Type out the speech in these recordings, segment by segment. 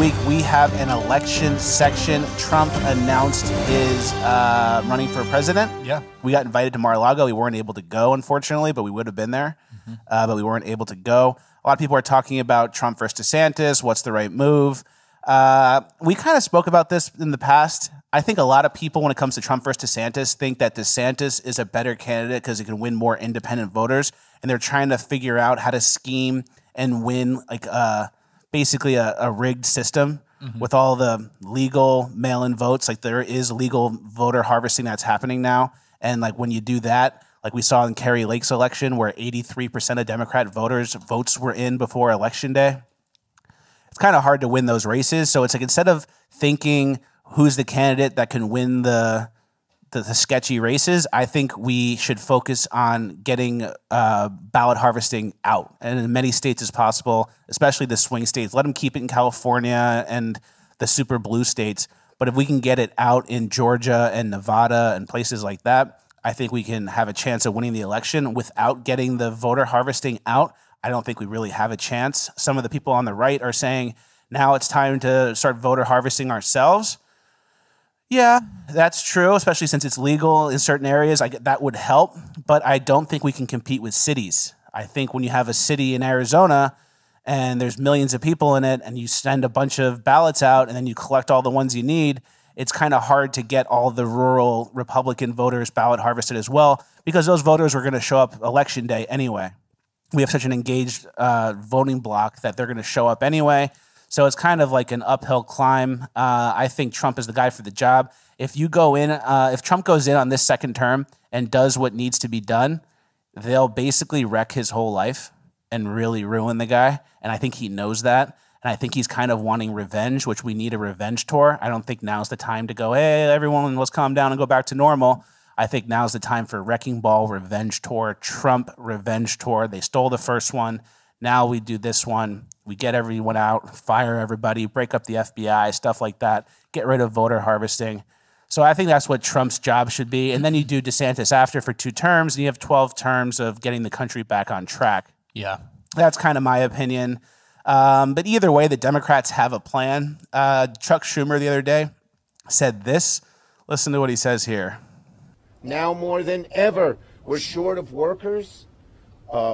week, we have an election section. Trump announced his running for president. Yeah. We got invited to Mar-a-Lago. We weren't able to go, unfortunately, but we would have been there. But we weren't able to go. A lot of people are talking about Trump versus DeSantis. What's the right move? We kind of spoke about this in the past. I think a lot of people, when it comes to Trump versus DeSantis, think that DeSantis is a better candidate because he can win more independent voters. And they're trying to figure out how to scheme and win like basically a rigged system with all the legal mail-in votes. Like there is legal voter harvesting that's happening now. And like when you do that, like we saw in Kerry Lake's election where 83% of Democrat voters' votes were in before Election Day. It's kind of hard to win those races. So it's like instead of thinking who's the candidate that can win the sketchy races, I think we should focus on getting ballot harvesting out and in many states as possible, especially the swing states. Let them keep it in California and the super blue states. But if we can get it out in Georgia and Nevada and places like that, I think we can have a chance of winning the election without getting the voter harvesting out. I don't think we really have a chance. Some of the people on the right are saying now it's time to start voter harvesting ourselves. Yeah, that's true, especially since it's legal in certain areas. That would help, but I don't think we can compete with cities. I think when you have a city in Arizona and there's millions of people in it and you send a bunch of ballots out and then you collect all the ones you need, it's kind of hard to get all the rural Republican voters ballot harvested as well because those voters are going to show up Election Day anyway. We have such an engaged voting bloc that they're going to show up anyway. So it's kind of like an uphill climb. I think Trump is the guy for the job. If you go in, if Trump goes in on this second term and does what needs to be done, they'll basically wreck his whole life and really ruin the guy. And I think he knows that. And I think he's kind of wanting revenge, which we need a revenge tour. I don't think now's the time to go, hey, everyone, let's calm down and go back to normal. I think now's the time for Wrecking Ball Revenge Tour, Trump Revenge Tour. They stole the first one. Now we do this one. We get everyone out, fire everybody, break up the FBI, stuff like that, get rid of voter harvesting. So I think that's what Trump's job should be. And then you do DeSantis after for 2 terms, and you have 12 terms of getting the country back on track. Yeah. That's kind of my opinion. But either way, the Democrats have a plan. Chuck Schumer the other day said this. Listen to what he says here. Now more than ever, we're short of workers.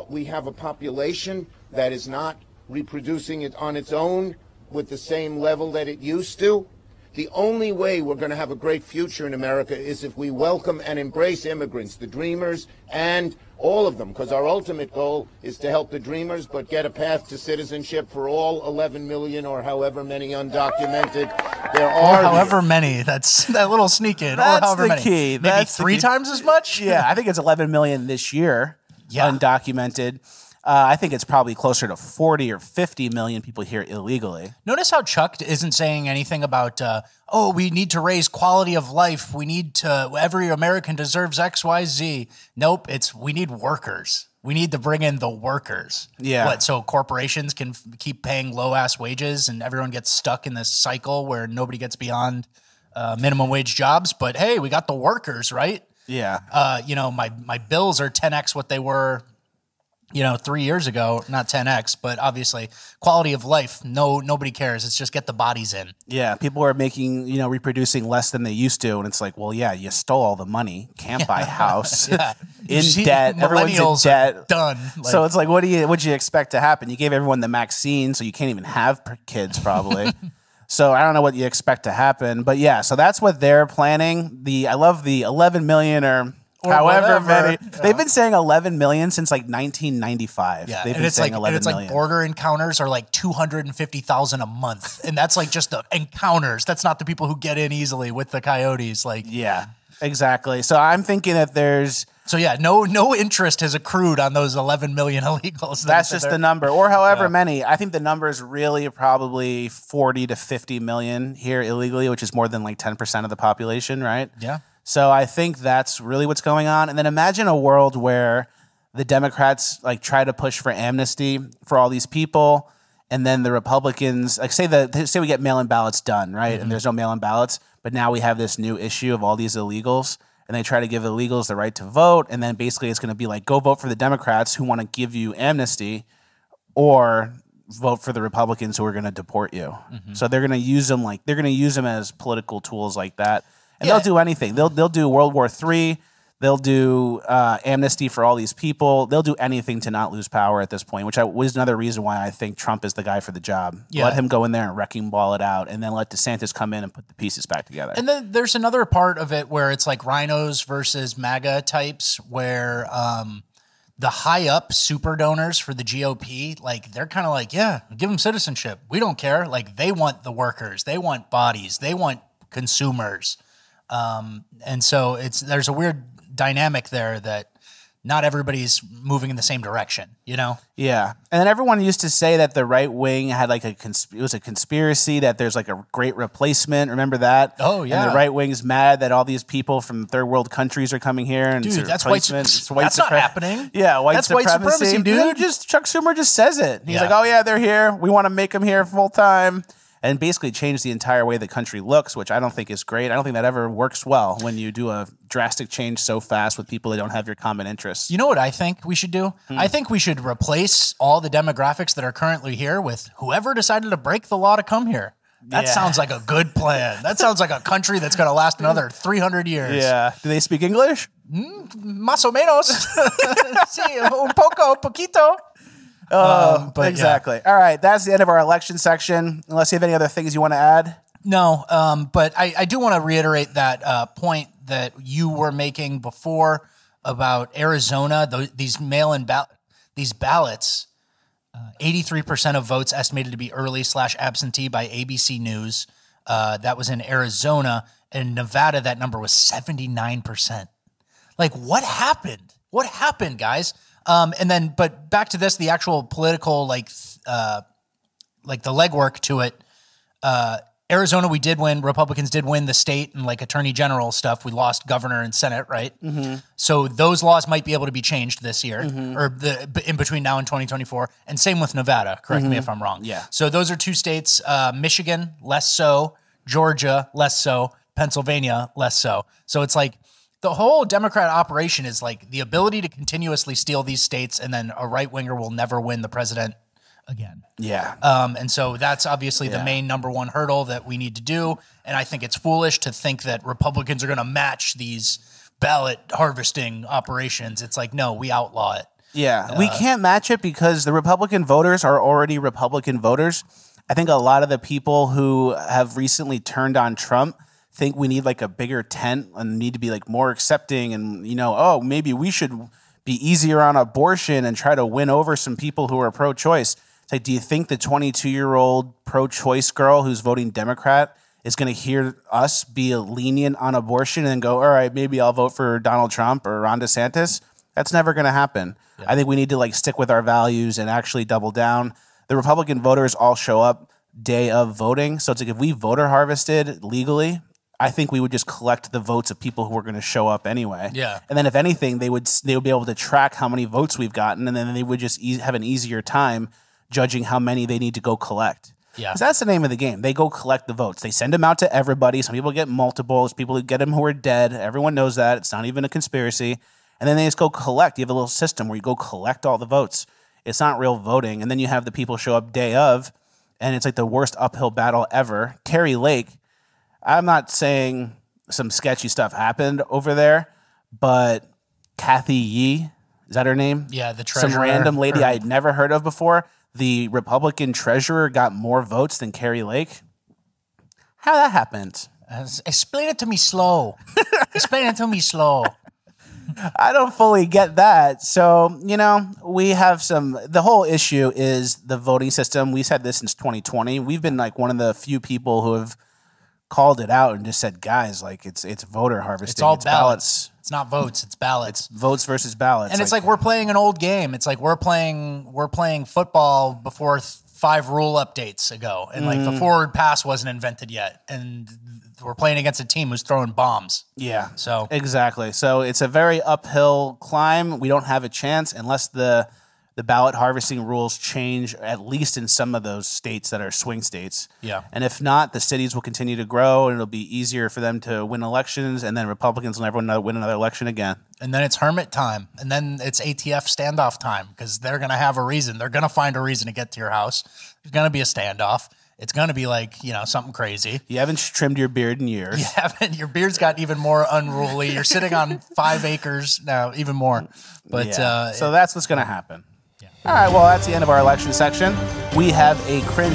We have a population that is not reproducing it on its own with the same level that it used to. The only way we're going to have a great future in America is if we welcome and embrace immigrants, the dreamers, and all of them, because our ultimate goal is to help the dreamers, but get a path to citizenship for all 11 million or however many undocumented there are. Or however many. That's that little sneak in. That's or however the many. key. Maybe That's the 3 key. times as much? Yeah, I think it's 11 million this year, undocumented. I think it's probably closer to 40 or 50 million people here illegally. Notice how Chuck isn't saying anything about, we need to raise quality of life. We need to, every American deserves X, Y, Z. Nope, we need workers. We need to bring in the workers. Yeah. What, so corporations can keep paying low-ass wages and everyone gets stuck in this cycle where nobody gets beyond minimum wage jobs. But hey, we got the workers, right? Yeah. My bills are 10x what they were 3 years ago, not 10x, but obviously quality of life. Nobody cares. It's just get the bodies in. Yeah. People are making, reproducing less than they used to. And it's like, well, yeah, you stole all the money. Can't buy a house. Yeah. In debt. Everyone's in debt. Done. So it's like, what'd you expect to happen? You gave everyone the vaccine, so you can't even have kids probably. So I don't know what you expect to happen. But yeah, so that's what they're planning. I love the 11 million or however many. Yeah. They've been saying 11 million since like 1995. Yeah, They've and been it's saying like 11 million. border encounters are like 250,000 a month, and that's like just the encounters. That's not the people who get in easily with the coyotes. Like, yeah, exactly. So I'm thinking that there's. So yeah, no interest has accrued on those 11 million illegals. That's just the number, or however many. I think the number is really probably 40 to 50 million here illegally, which is more than like 10% of the population, right? Yeah. So I think that's really what's going on. And then imagine a world where the Democrats like try to push for amnesty for all these people, and then the Republicans like say we get mail-in ballots done, right? And there's no mail-in ballots, but now we have this new issue of all these illegals. And they try to give illegals the right to vote. And then basically it's going to be like, go vote for the Democrats who want to give you amnesty, or vote for the Republicans who are going to deport you. So they're going to use them as political tools like that, and they'll do anything. They'll do World War III. They'll do amnesty for all these people. They'll do anything to not lose power at this point, which was another reason why I think Trump is the guy for the job. Yeah. Let him go in there and wrecking ball it out, and then let DeSantis come in and put the pieces back together. And then there's another part of it where it's like rhinos versus MAGA types, where the high up super donors for the GOP, like they're kind of like, yeah, give them citizenship. We don't care. Like they want the workers, they want bodies, they want consumers, and so there's a weird dynamic there that not everybody's moving in the same direction, you know? Yeah. And then everyone used to say that the right wing had like it was a conspiracy, that there's like a great replacement. Remember that? Oh, yeah. And the right wing's mad that all these people from third world countries are coming here. And dude, that's that's not happening. Yeah, that's white supremacy, dude. Chuck Schumer just says it. He's like, oh yeah, they're here. We want to make them here full time. And basically change the entire way the country looks, which I don't think is great. I don't think that ever works well when you do a drastic change so fast with people that don't have your common interests. You know what I think we should do? I think we should replace all the demographics that are currently here with whoever decided to break the law to come here. That sounds like a good plan. That sounds like a country that's going to last another 300 years. Yeah. Do they speak English? Más o menos. Sí, un poco, poquito. But exactly. Yeah. All right. That's the end of our election section. Unless you have any other things you want to add. No. But I do want to reiterate that point that you were making before about Arizona, these mail-in these ballots, 83% of votes estimated to be early/absentee by ABC News. That was in Arizona. In Nevada, that number was 79%. Like, what happened? What happened, guys? But back to this, the actual political, like the legwork to it. Arizona, we did win. Republicans did win the state and like attorney general stuff. We lost governor and Senate, right? So those laws might be able to be changed this year or in between now and 2024. And same with Nevada. Correct me if I'm wrong. Yeah. So those are two states, Michigan, less so, Georgia, less so, Pennsylvania, less so. So it's like, the whole Democrat operation is like the ability to continuously steal these states, and then a right winger will never win the president again. Yeah. And so that's obviously the main number one hurdle that we need to do. And I think it's foolish to think that Republicans are going to match these ballot harvesting operations. It's like, no, we outlaw it. Yeah. We can't match it because the Republican voters are already Republican voters. I think a lot of the people who have recently turned on Trump think we need like a bigger tent and need to be like more accepting and, you know, oh, maybe we should be easier on abortion and try to win over some people who are pro-choice. It's like, do you think the 22-year-old pro-choice girl who's voting Democrat is going to hear us be lenient on abortion and go, all right, maybe I'll vote for Donald Trump or Ron DeSantis? That's never going to happen. Yeah. I think we need to like stick with our values and actually double down. The Republican voters all show up day of voting. So it's like if we voter harvested legally, I think we would just collect the votes of people who were going to show up anyway. Yeah. And then if anything, they would be able to track how many votes we've gotten, and then they would just have an easier time judging how many they need to go collect. Yeah. Because that's the name of the game. They go collect the votes. They send them out to everybody. Some people get multiples. People who get them who are dead. Everyone knows that. It's not even a conspiracy. And then they just go collect. You have a little system where you go collect all the votes. It's not real voting. And then you have the people show up day of, and it's like the worst uphill battle ever. Carrie Lake, I'm not saying some sketchy stuff happened over there, but Kathy Yee, is that her name? Yeah, the treasurer. Some random lady I had never heard of before. The Republican treasurer got more votes than Carrie Lake. How that happened? Explain it to me slow. Explain it to me slow. I don't fully get that. So, you know, we have the whole issue is the voting system. We've had this since 2020. We've been like one of the few people who have called it out and just said, guys, like it's voter harvesting. It's all ballots. It's not votes. It's ballots. It's votes versus ballots. And it's like we're playing an old game. It's like we're playing football before 5 rule updates ago, and like the forward pass wasn't invented yet, and we're playing against a team who's throwing bombs. Yeah. So exactly. So it's a very uphill climb. We don't have a chance unless the the ballot harvesting rules change, at least in some of those states that are swing states. Yeah. And if not, the cities will continue to grow, and it'll be easier for them to win elections, and then Republicans will never win another election again. And then it's hermit time. And then it's ATF standoff time because they're going to have a reason. They're going to find a reason to get to your house. There's going to be a standoff. It's going to be like, something crazy. You haven't trimmed your beard in years. You haven't. Your beard's got even more unruly. You're sitting on 5 acres now, even more. But so that's what's going to happen. Yeah. All right, well, that's the end of our election section. We have a cringe